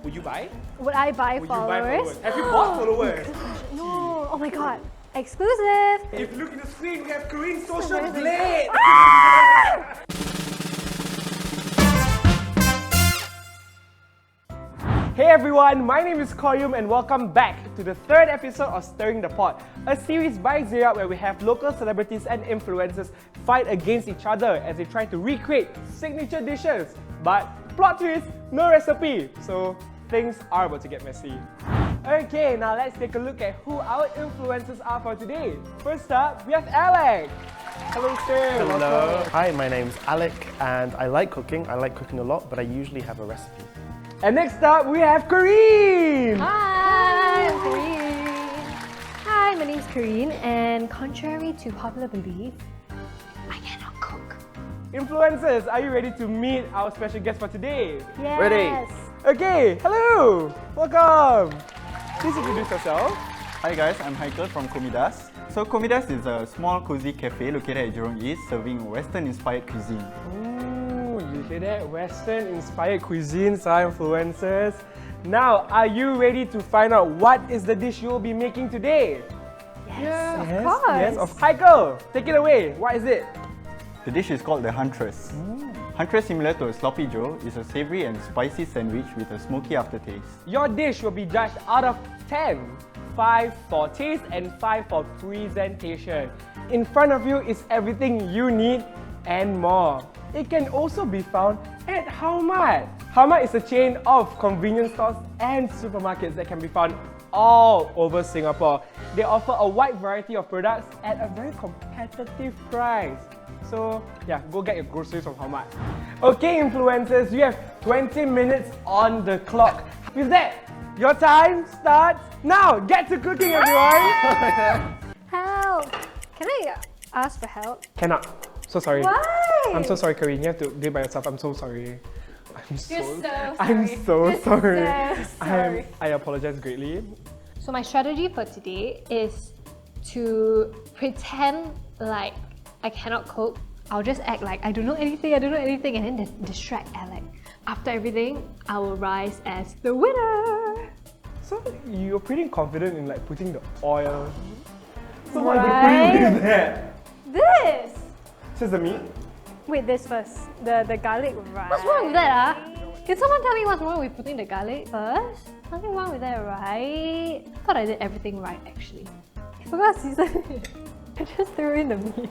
Would you buy? Would I buy Would followers? you buy followers? Have you bought followers? No. Oh my god. Exclusive. If you look at the screen, we have Carrine's social blade. Hey everyone, my name is Comme and welcome back to the third episode of Stirring the Pot, a series by Zira where we have local celebrities and influencers fight against each other as they try to recreate signature dishes. But plot twist, no recipe, so things are about to get messy. Okay, now let's take a look at who our influencers are for today. First up, we have Alec. Hello sir. Hello. Welcome. Hi, my name's Alec and I like cooking. I like cooking a lot, but I usually have a recipe. And next up, we have Carrine. Hi, I'm Carrine. Hi, my name's Carrine, and contrary to popular belief, I cannot cook. Influencers, are you ready to meet our special guest for today? Yes. Ready. Okay, hello. Welcome. Please introduce yourself. Hi guys, I'm Michael from Comme Me. So Comme Me is a small cozy cafe located at Jurong East serving Western-inspired cuisine. Ooh, you hear that? Western-inspired cuisines are influencers. Now, are you ready to find out what is the dish you will be making today? Yes, Yes, of course. yes, of Michael, take it away. What is it? The dish is called the Huntress. Huntress, similar to a sloppy joe, is a savory and spicy sandwich with a smoky aftertaste. Your dish will be judged out of 10. 5 for taste and 5 for presentation. In front of you is everything you need and more. It can also be found at How Much. How Much is a chain of convenience stores and supermarkets that can be found all over Singapore. They offer a wide variety of products at a very competitive price. So yeah, go get your groceries from How Much. Okay influencers, you have 20 minutes on the clock. With that, your time starts now. Get to cooking everyone. Help! Can I ask for help? Cannot. So sorry. Why? I'm so sorry, Carrine. You have to do it by yourself. I'm so sorry. You're so sorry. I'm so You're sorry. so sorry. I apologize greatly. So my strategy for today is to pretend like I cannot cook. I'll just act like I don't know anything, and then distract Alec. After everything, I will rise as the winner. So you're pretty confident in like putting the oil. So what Right. are you putting in there? This! Just the meat? Wait, this first. The garlic, right? What's wrong with that, Can someone tell me what's wrong with putting the garlic first? Nothing wrong with that, right? I thought I did everything right, actually. I forgot to season it. I just threw in the meat.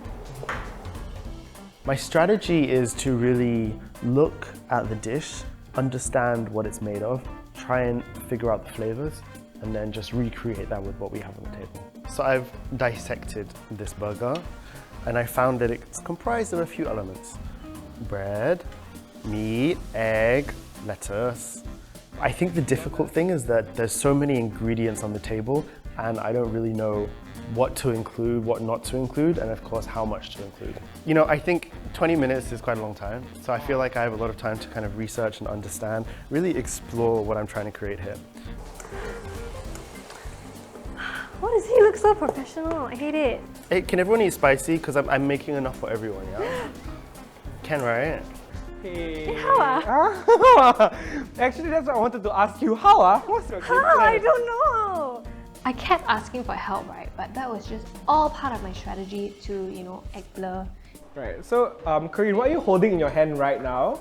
My strategy is to really look at the dish, understand what it's made of, try and figure out the flavors, and then just recreate that with what we have on the table. So I've dissected this burger, and I found that it's comprised of a few elements. Bread, meat, egg, lettuce. I think the difficult thing is that there's so many ingredients on the table, and I don't really know what to include, what not to include, and of course how much to include. You know, I think 20 minutes is quite a long time, so I feel like I have a lot of time to kind of research and understand, really explore what I'm trying to create here. Why does he look so professional? I hate it. Hey, can everyone eat spicy? Because I'm making enough for everyone, yeah? Can, right? Hey. How Actually, that's what I wanted to ask you. How What's your game How? plan? I don't know. I kept asking for help, right? But that was just all part of my strategy to, you know, act blur. Right. So, Carrine, what are you holding in your hand right now?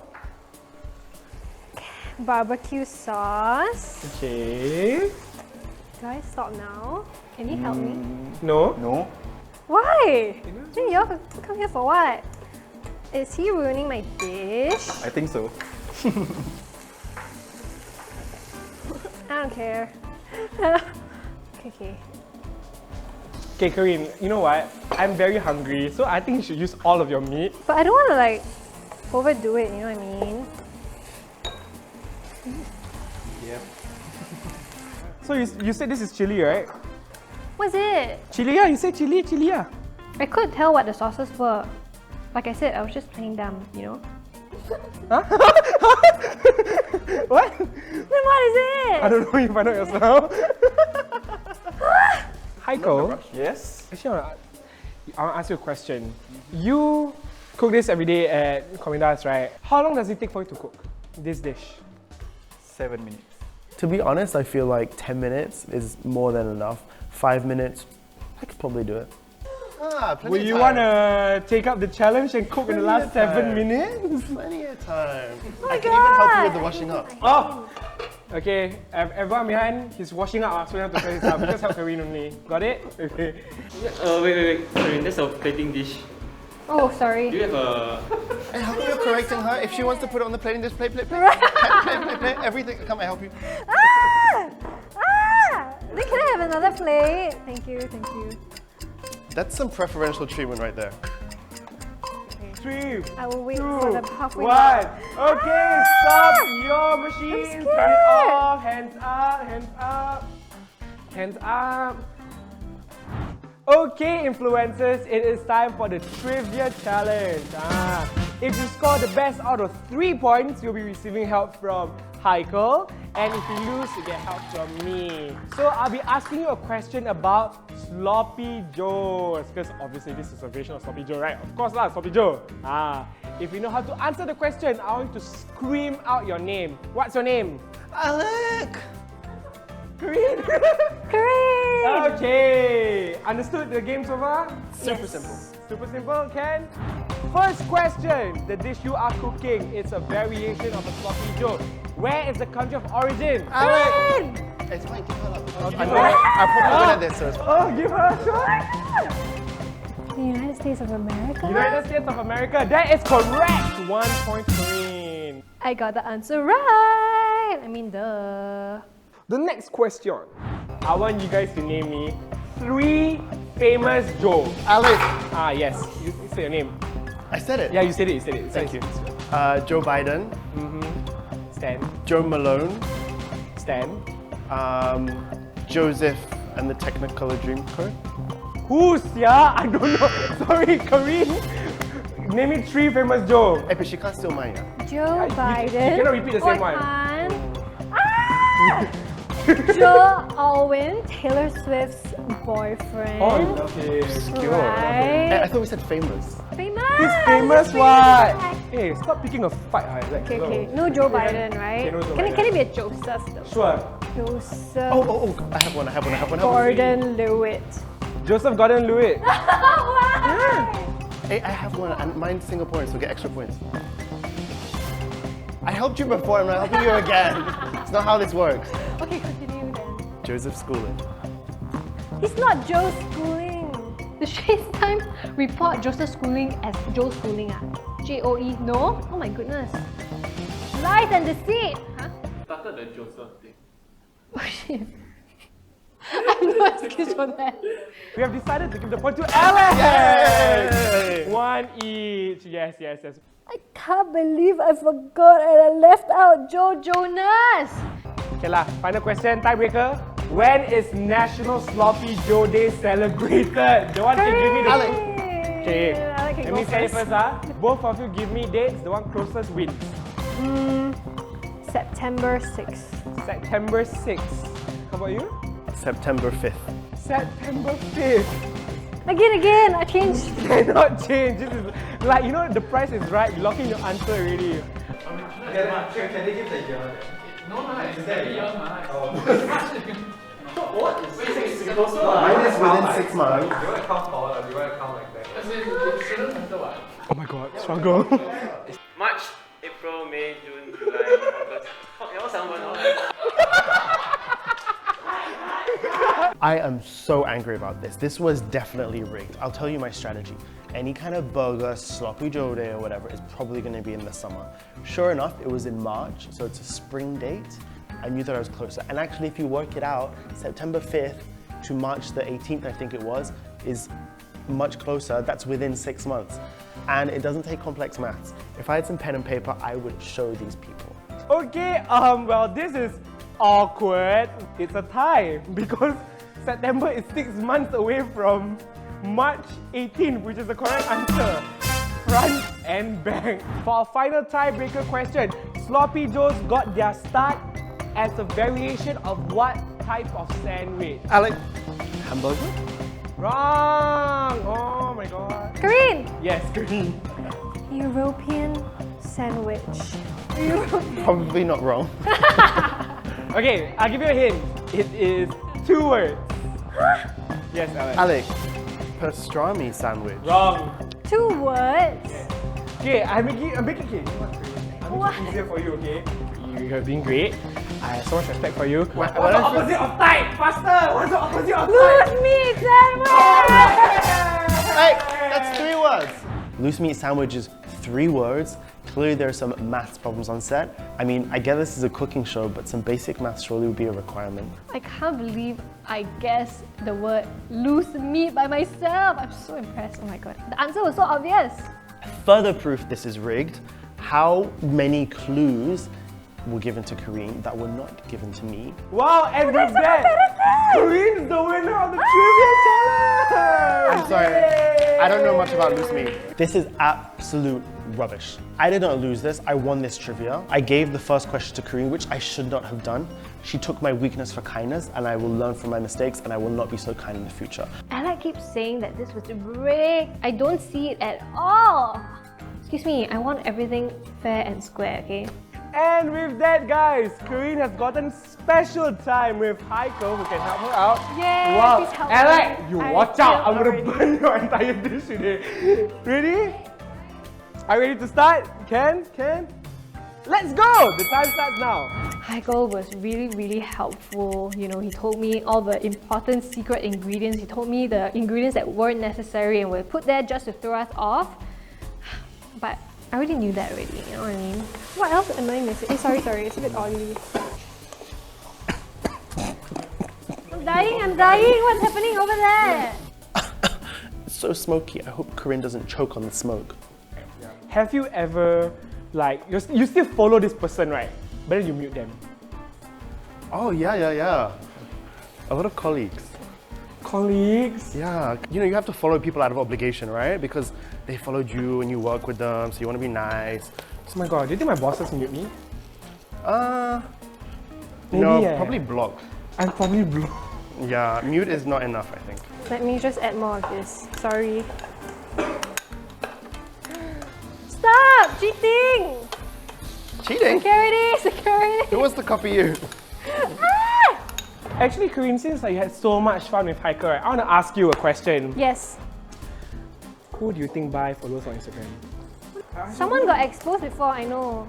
Barbecue sauce. Okay. Do I stop now? Can you help me? No. No? Why? Hey, y'all come here for what? Is he ruining my dish? I think so. I don't care. Okay. Okay, Carrine, you know what? I'm very hungry, so I think you should use all of your meat. But I don't want to like overdo it, you know what I mean? Yeah. So you said this is chili, right? What's it? Chili, yeah. You said chili, yeah. I couldn't tell what the sauces were. Like I said, I was just playing dumb, you know? Huh? What? Then what is it? I don't know. You find out yourself. Heiko, Yes? actually, I want to ask you a question. You cook this every day at Comme Me, right? How long does it take for you to cook this dish? 7 minutes. To be honest, I feel like 10 minutes is more than enough. 5 minutes, I could probably do it. Will you want to take up the challenge and cook in the last 7 minutes? Plenty of time. Oh I can even help you with the washing up. Oh! Okay, everyone behind, he's washing up, so you have to set this up. Just help Carrine only. Got it? Okay. Wait. Sorry, that's a plating dish. Oh, sorry. Do you have a... I help you correcting her. If she wants to put it on the plating dish, plate. Play. Everything. Come, I help you. Then can I have another plate? Thank you. That's some preferential treatment right there. 3, I will wait 2, for the halfway 1. mark. Okay, stop your machine. Turn it off. Hands up. Hands up. Okay, influencers, it is time for the trivia challenge. If you score the best out of 3 points, you'll be receiving help from Heiko, and if you lose, you get help from me. So I'll be asking you a question about Sloppy Joes, because obviously this is a version of Sloppy Joe, right? Of course lah, Sloppy Joe. If you know how to answer the question, I want you to scream out your name. What's your name? Alec! Carrine! Carrine! Okay, understood the game so far? Super simple. Super simple, Ken? First question, the dish you are cooking is a variation of a sloppy joe. Where is the country of origin? Carrine! It's fine, give her up. give I'm her- probably good at this, so it's fine. Oh, give her a shot! The United States of America? United States of America, that is correct! 1 point Carrine. I got the answer right! I mean, duh. The next question, I want you guys to name me 3 famous Joe. Alec! Yes, you say your name. I said it. Yeah, you said it. Thank you. Joe Biden, Stan. Joe Malone, Stan. Joseph and the Technicolor Dreamcoat. Who's yeah? I don't know. Sorry, Carrine. Name me 3 famous Joe. Hey, but she can't steal mine, yeah? Joe you Biden. cannot repeat the same one. Joe Alwyn, Taylor Swift's boyfriend. Okay. Right? I thought we said famous. Famous! He's famous, what? Hey, stop picking a fight, Alex. Okay. No Joe Biden, right? Okay, no Joe Can Biden. it be a Joseph though? Sure. Joseph Oh, I have one. Gordon Lewitt. Joseph Gordon-Lewitt. Why? Hey, I have one, and mine's single points, so get extra points. I helped you before, I'm not helping you again. It's not how this works. Okay, continue then. Joseph Schooling. He's not Joe Schooling. The Straits Times report Joseph Schooling as Joe Schooling. J-O-E. No? Oh my goodness. Lies and deceit. Huh? Started the Joseph thing. Oh shit. I have no excuse for that. We have decided to give the point to Alec. Yay! 1 each. Yes. I can't believe I forgot and I left out Joe Jonas. Okay lah, final question, tiebreaker. When is National Sloppy Joe Day celebrated? The one can give me the... Alec. Okay, Alec can let go me say it first. first. Both of you give me dates, the one closest wins. September 6th. September 6th. How about you? September 5th. September 5th. Again, I changed. Cannot change. This is like, you know, the price is right. You lock in your answer already. Can they give the year? No, it's very young, man. Mine is within 6 months. Do you want to count forward or do you want to count like that? As in, it shouldn't matter what. Oh my god, struggle. March, April, May, June, July, August. Fuck, you all sound one. I am so angry about this. This was definitely rigged. I'll tell you my strategy. Any kind of burger, sloppy Joe Day or whatever is probably going to be in the summer. Sure enough, it was in March, so it's a spring date. I knew that I was closer. And actually, if you work it out, September 5th to March the 18th, I think it was, is much closer. That's within 6 months. And it doesn't take complex maths. If I had some pen and paper, I would show these people. Okay, well, this is awkward. It's a tie because September is 6 months away from March 18th, which is the correct answer. Front and back. For our final tiebreaker question, Sloppy Joes got their start as a variation of what type of sandwich? Alec, hamburger? Wrong! Oh my god. Carrine! Yes, Carrine. European sandwich. Probably not wrong. Okay, I'll give you a hint. It is 2 words. Yes, Alec. Alec, pastrami sandwich. Wrong. 2 words. Okay, I'm making it. I'm making it easier for you, okay? You have been great. I have so much respect for you. What's the opposite of tight? Faster! What's the opposite of tight? Loose meat sandwich! Hey, that's 3 words. Loose meat sandwich is 3 words. Clearly there are some maths problems on set. I mean, I get this is a cooking show, but some basic maths surely would be a requirement. I can't believe I guessed the word loose meat by myself. I'm so impressed. Oh my god. The answer was so obvious. Further proof this is rigged, how many clues were given to Carrine that were not given to me? Wow, and with that, Carrine's the winner of the trivia challenge! I'm sorry, I don't know much about loose meat. This is absolute rubbish. I did not lose this, I won this trivia. I gave the first question to Carrine, which I should not have done. She took my weakness for kindness, and I will learn from my mistakes, and I will not be so kind in the future. Alec keeps saying that this was rigged. I don't see it at all. Excuse me, I want everything fair and square, okay? And with that, guys, Carrine has gotten special time with Heiko, who can help her out. Yay, Wow, please help Alec, me. you I watch out! feel I'm gonna already. burn your entire dish today. Ready? Are you ready to start? Can? Let's go! The time starts now. Heiko was really helpful. You know, he told me all the important secret ingredients. He told me the ingredients that weren't necessary and were put there just to throw us off. But I already knew that already, you know what I mean? What else am I missing? Eh, sorry, it's a bit oily. I'm dying! What's happening over there? It's so smoky, I hope Carrine doesn't choke on the smoke. Have you ever, like, you still follow this person, right? But then you mute them. Oh, yeah. A lot of colleagues. Colleagues? Yeah, you know, you have to follow people out of obligation, right? Because they followed you and you work with them, so you want to be nice. Oh my god, do you think my bosses mute me? Maybe, No, yeah. probably block. I'm probably blue. Yeah, mute is not enough, I think. Let me just add more of this. Sorry. Stop cheating! Cheating? Security! Who wants to copy you? Actually, Carrine, since you had so much fun with Heiko, right, I want to ask you a question. Yes. Who do you think buy followers on Instagram? Someone got exposed before, I know.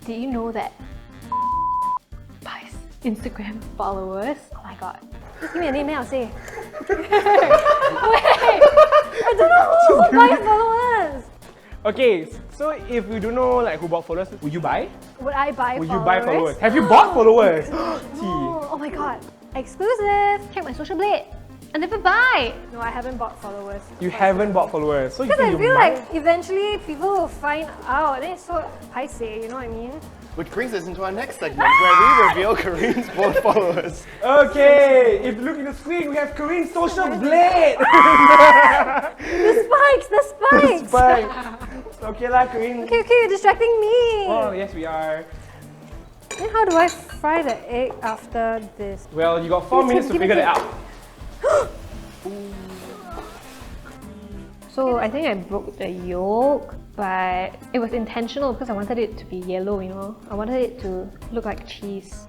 Did you know that buys Instagram followers? Oh my god. Just give me a name and I'll say. Wait! I don't know who buys followers! Okay, so if you don't know like who bought followers, would you buy? Would I buy Would followers? you buy followers? Have you bought followers? Oh, oh my god. Exclusive! Check my social blade. I never buy! No, I haven't bought followers. You haven't bought followers, so you Because I think you feel might? like eventually people will find out. Then it's so paiseh, you know what I mean? Which brings us into our next segment, where we reveal Carrine's bought followers. Okay, if you look at the screen, we have Carrine's social blade. The spikes! Fine. Okay lah, Carrine. Okay, you're distracting me! Oh yes, we are. Then how do I fry the egg after this? Well, you got 4 minutes to Give me figure that tip. out. So I think I broke the yolk, but it was intentional because I wanted it to be yellow, you know? I wanted it to look like cheese.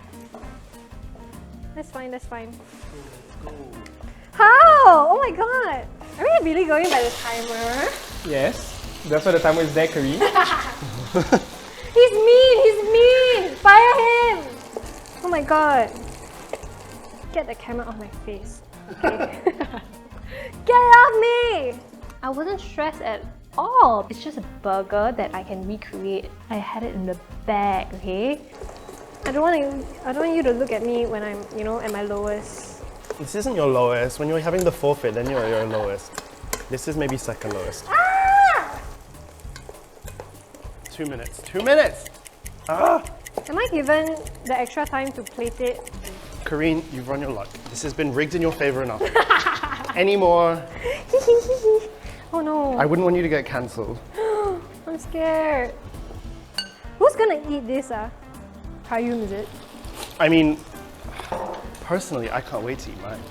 That's fine. How? Oh my god! Are we really going by the timer? Yes, that's why the timer is there, Carrine. He's mean! Fire him! Oh my god. Get the camera off my face. Okay. Get it off me! I wasn't stressed at all. It's just a burger that I can recreate. I had it in the bag, okay? I don't want you to look at me when I'm, you know, at my lowest. This isn't your lowest. When you're having the forfeit, then you're your lowest. This is maybe second lowest. Ah! 2 minutes. 2 minutes! Ah! Am I given the extra time to plate it? Carrine, you've run your luck. This has been rigged in your favor enough. Any more? Oh no. I wouldn't want you to get cancelled. I'm scared. Who's gonna eat this? Qayyum, is it? I mean, personally, I can't wait to eat mine.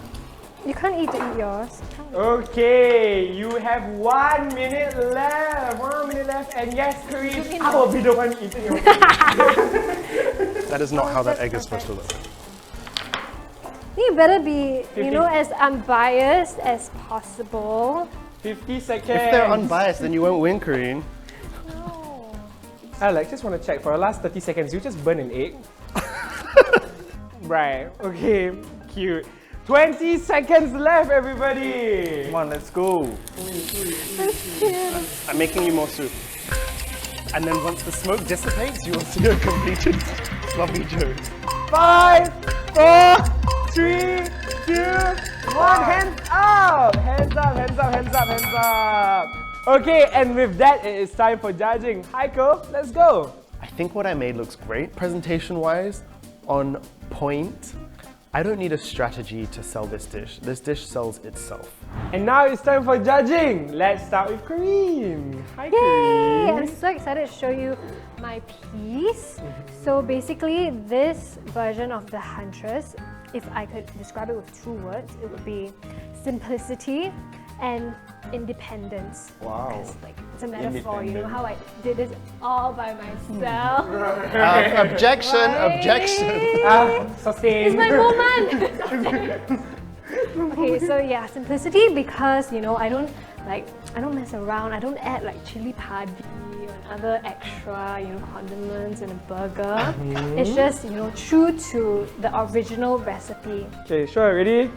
You can't eat to eat yours. Okay, you have 1 minute left. 1 minute left, and yes, Carrine, I will be the one eating your food. That is not how that egg is supposed to look. You better be, 50. as unbiased as possible. 50 seconds. If they're unbiased, then you won't win, Carrine. No. Alex, just want to check, for the last 30 seconds, you just burn an egg? Right, okay, cute. 20 seconds left, everybody! Come on, let's go. I'm making you more soup. And then once the smoke dissipates, you will see a completed sloppy Joe. 5, 4, 3, 2, 1, hands up! Hands up, hands up, hands up, hands up! Okay, and with that, it is time for judging. Heiko, let's go! I think what I made looks great. Presentation-wise, on point. I don't need a strategy to sell this dish. This dish sells itself. And now it's time for judging. Let's start with Carrine. Hi, Yay! Carrine. I'm so excited to show you my piece. So basically, this version of the Huntress, if I could describe it with 2 words, it would be simplicity and independence. Wow. Because, it's a metaphor, you know how I did this all by myself. Objection, Right? objection. Sustain. It's my moment. Okay, so yeah, simplicity because I don't mess around. I don't add chili padi and other extra condiments in a burger. It's just true to the original recipe. Okay, sure, ready?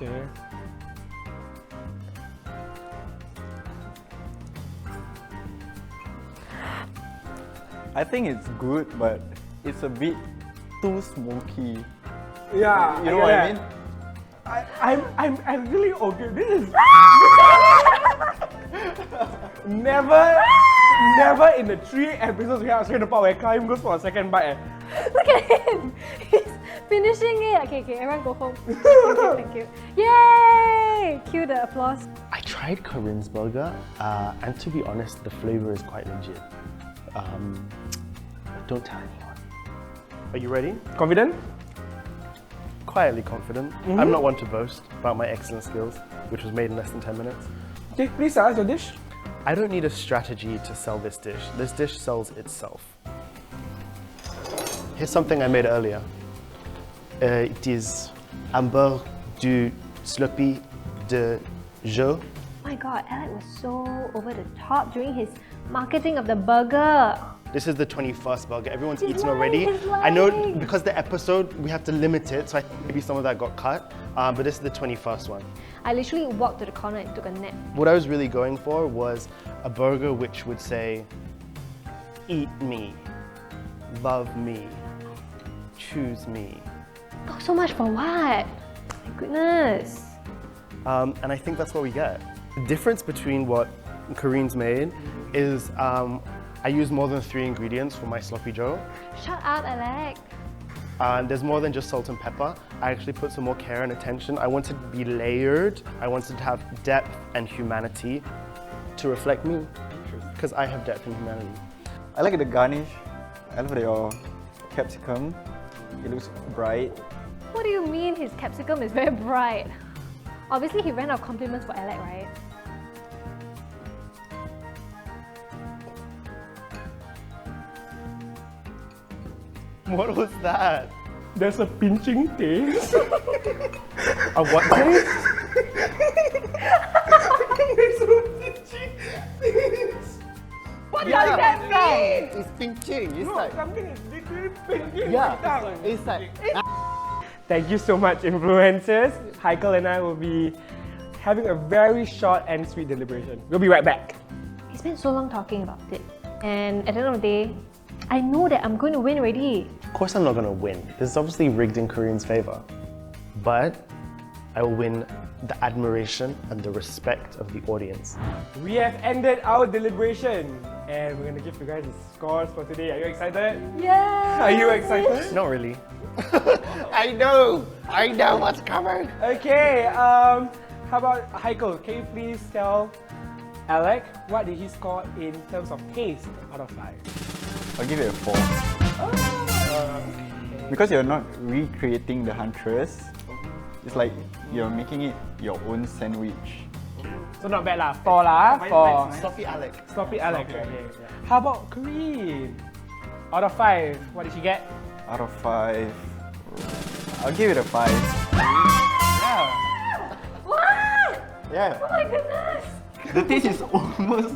Okay. I think it's good, but it's a bit too smoky. Yeah, You know what I mean? I'm really okay. This is never in the 3 episodes we have the part where Carrine goes for a second bite. Look at him! He's finishing it. Okay, everyone go home. Thank you. Yay! Cue the applause. I tried Carrine's burger, and to be honest, the flavor is quite legit. Don't tell anyone. Are you ready? Confident? Quietly confident. I'm not one to boast about my excellent skills, which was made in less than 10 minutes. Okay, please tell us your dish. I don't need a strategy to sell this dish. This dish sells itself. Here's something I made earlier. It is hamburger du sloppy de Joe. Oh my god, Alec was so over the top during his marketing of the burger. This is the 21st burger. Everyone's He's eaten lying, already. he's I know lying. because the episode, we have to limit it, so I think maybe some of that got cut, but this is the 21st one. I literally walked to the corner and took a nap. What I was really going for was a burger which would say, eat me, love me, choose me. Oh, so much for what? My goodness. And I think that's what we get. The difference between what Carrine's made is I use more than 3 ingredients for my sloppy joe. Shut up, Alec. And there's more than just salt and pepper. I actually put some more care and attention. I wanted to be layered. I wanted to have depth and humanity to reflect me, because I have depth and humanity. I like the garnish. I love your capsicum. It looks bright. What do you mean his capsicum is very bright? Obviously, he ran out of compliments for Alec, right? What was that? There's a pinching taste. A what taste? There's a pinching taste. What does that mean? It's pinching. It's No, something is literally pinching. yeah, my tongue. it's like. Thank you so much, influencers. Heiko and I will be having a very short and sweet deliberation. We'll be right back. He spent so long talking about it. And at the end of the day, I know that I'm going to win already. Of course I'm not going to win. This is obviously rigged in Carrine's favor. But I will win the admiration and the respect of the audience. We have ended our deliberation and we're going to give you guys the scores for today. Are you excited? Yeah. Are you excited? Not really. I know what's coming. Okay, how about Heiko? Can you please tell Alec what did he score in terms of taste out of 5? I'll give it a 4. Because you're not recreating the Huntress, it's like you're making it your own sandwich. So not bad lah, 4 lah for Sloppy Alec. Sloppy Alec. Okay. How about Carrine? Out of 5, what did she get? Out of 5, I'll give it a 5. What? Yeah. Oh my goodness! The taste is almost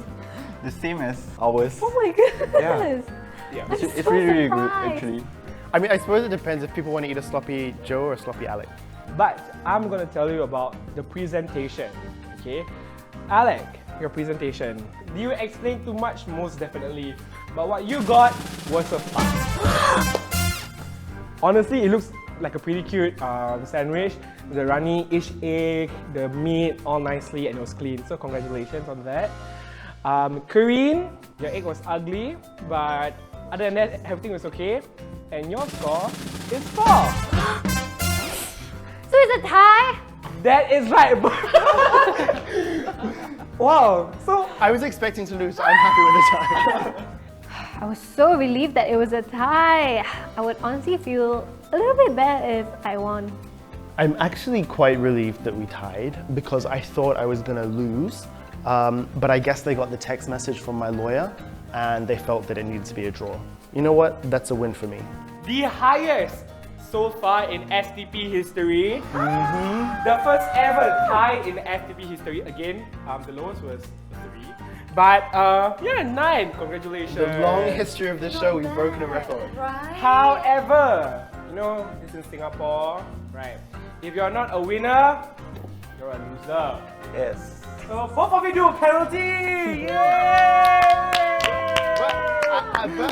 the same as ours. Oh my goodness! Yeah. I'm It's so really, really good surprised. actually. I mean, I suppose it depends if people want to eat a sloppy Joe or a sloppy Alec. But I'm gonna tell you about the presentation, okay? Alec, your presentation. You explained too much, most definitely. But what you got was a pass. Honestly, it looks like a pretty cute sandwich. The runny-ish egg, the meat, all nicely, and it was clean. So congratulations on that. Carrine, your egg was ugly, but other than that, everything was okay. And your score is 4. So it's a tie? That is right. Wow. So I was expecting to lose, so I'm happy with the tie. I was so relieved that it was a tie. I would honestly feel a little bit bad if I won. I'm actually quite relieved that we tied because I thought I was gonna lose, but I guess they got the text message from my lawyer and they felt that it needed to be a draw. You know what? That's a win for me. the highest so far in STP history. The first ever tie in STP history. Again, the lowest was 3. But yeah, 9. Congratulations. The long history of this show, we've broken a record. Right? However, you know, this is Singapore, right? If you're not a winner, you're a loser. Yes. So both of you do a penalty! Yay!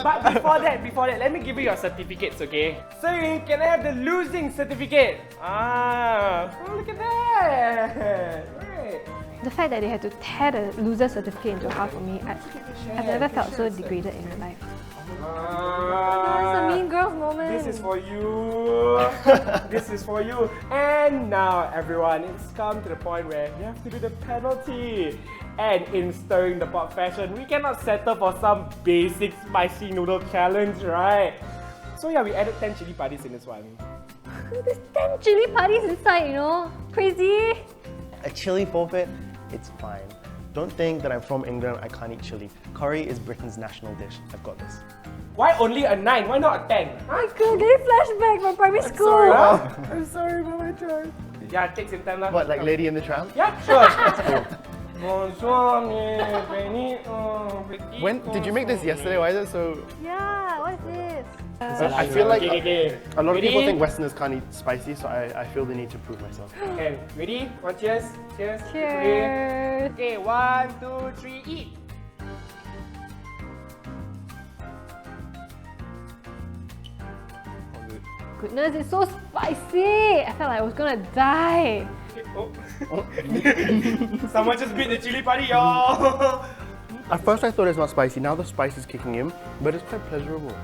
But before that, let me give you your certificates, okay? So you can have the losing certificate. Oh, look at that! Right. The fact that they had to tear the loser certificate into half for me, I've never felt so degraded in my life. It's a mean girls moment. This is for you. This is for you. And now, everyone, it's come to the point where you have to do the penalty. And in stirring the pot fashion, we cannot settle for some basic spicy noodle challenge, right? So yeah, we added 10 chili patties in this one. There's 10 chili patties inside, you know? Crazy. A chili forfeit, it's fine. Don't think that I'm from England, I can't eat chili. Curry is Britain's national dish. I've got this. Why only a 9? Why not a 10? I could get flashback from primary school. I'm sorry about my choice. Yeah, take some time. What, like Lady in the Tramp? Yeah, sure. Bonsoir, When did you make this yesterday? Why is it so? Yeah, what is this? I feel like Okay. a lot of people Ready? think Westerners can't eat spicy, so I feel the need to prove myself. Okay, ready? One cheers. Cheers. Cheers. Okay, 1, 2, 3, eat. Goodness, it's so spicy. I felt like I was gonna die. Oh. Someone just beat the chili patty, y'all. At first I thought it's not spicy, now the spice is kicking in, but it's quite pleasurable.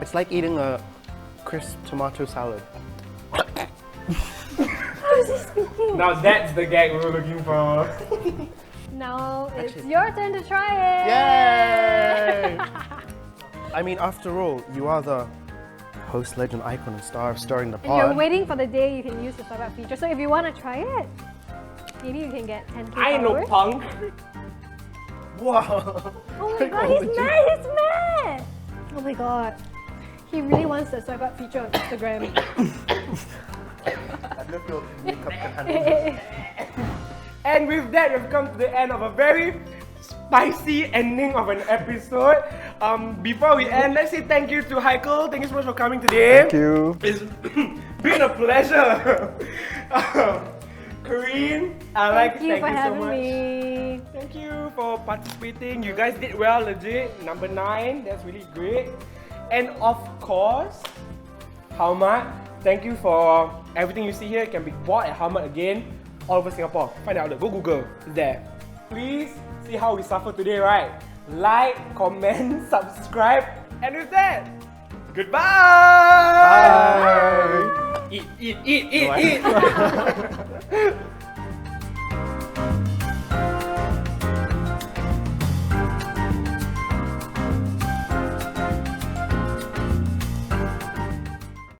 It's like eating a crisp tomato salad. How is he speaking? Now that's the gag we were looking for. Now it's Actually- your turn to try it. Yay! I mean, after all, you are the host, legend, icon, and star of Stirring the And you're Pot. waiting for the day you can use the swipe up feature. So if you want to try it, maybe you can get 10k I ain't no followers. punk. Wow! Oh my god, he's mad! He's mad! Oh my god. He really wants the swipe up feature on Instagram. I love your makeup can handle this. And with that, we've come to the end of a very spicy ending of an episode. Before we end, let's say thank you to Heikel. Thank you so much for coming today. Thank you. It's been a pleasure. Carrine, Alec, Thank you for so having much. me. Thank you for participating. You guys did well, legit. Number 9, that's really great. And of course, Haumat, thank you for everything you see here. It can be bought at Haumat again, all over Singapore. Find out, go Google, it's there. Please see how we suffer today, right? Like, comment, subscribe, and with that, goodbye! Bye! Eat, eat, eat, eat, eat!